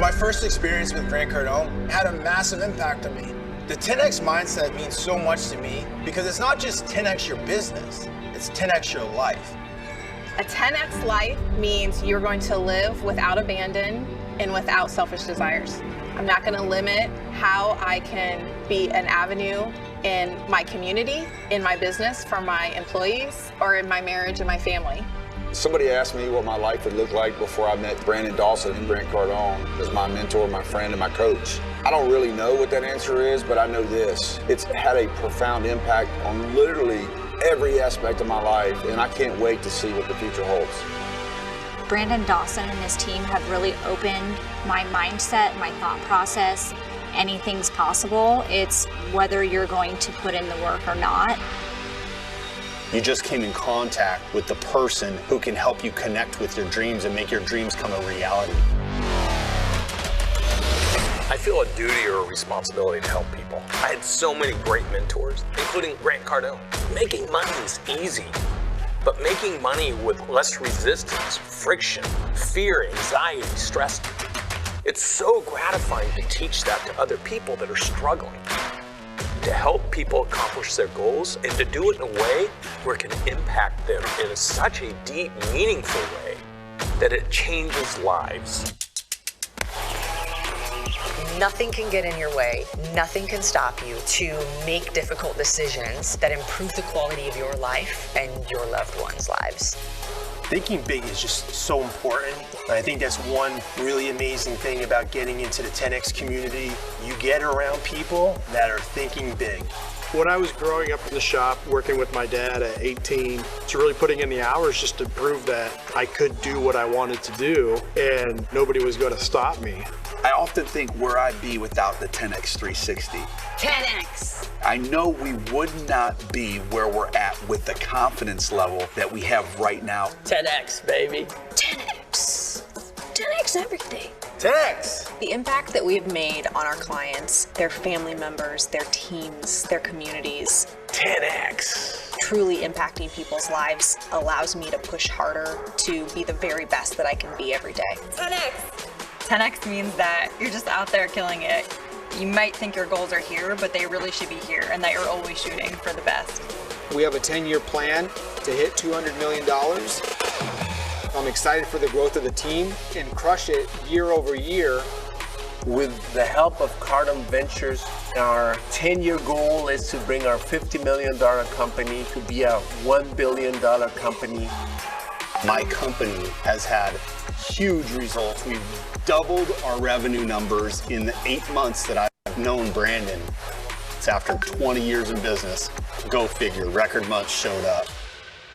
My first experience with Grant Cardone had a massive impact on me. The 10X mindset means so much to me because it's not just 10X your business, it's 10X your life. A 10X life means you're going to live without abandon and without selfish desires. I'm not going to limit how I can be an avenue in my community, in my business, for my employees, or in my marriage and my family. Somebody asked me what my life would look like before I met Brandon Dawson and Grant Cardone as my mentor, my friend, and my coach. I don't really know what that answer is, but I know this. It's had a profound impact on literally every aspect of my life, and I can't wait to see what the future holds. Brandon Dawson and his team have really opened my mindset, my thought process. Anything's possible. It's whether you're going to put in the work or not. You just came in contact with the person who can help you connect with your dreams and make your dreams come a reality. I feel a duty or a responsibility to help people. I had so many great mentors, including Grant Cardone. Making money is easy, but making money with less resistance, friction, fear, anxiety, stress, it's so gratifying to teach that to other people that are struggling. To help people accomplish their goals and to do it in a way where it can impact them in such a deep, meaningful way that it changes lives. Nothing can get in your way, nothing can stop you to make difficult decisions that improve the quality of your life and your loved ones' lives. Thinking big is just so important. I think that's one really amazing thing about getting into the 10X community. You get around people that are thinking big. When I was growing up in the shop, working with my dad at 18, to really putting in the hours just to prove that I could do what I wanted to do and nobody was going to stop me. I often think where I'd be without the 10X 360. 10X! I know we would not be where we're at with the confidence level that we have right now. 10X, baby. 10X. 10X everything. 10X! The impact that we've made on our clients, their family members, their teams, their communities, 10X. truly impacting people's lives allows me to push harder to be the very best that I can be every day. 10X! 10X means that you're just out there killing it. You might think your goals are here, but they really should be here, and that you're always shooting for the best. We have a 10-year plan to hit $200 million. I'm excited for the growth of the team and crush it year over year. With the help of Cardone Ventures, our 10-year goal is to bring our $50 million company to be a $1 billion company. My company has had huge results. We've doubled our revenue numbers in the 8 months that I've known Brandon. It's after 20 years in business. Go figure, record months showed up.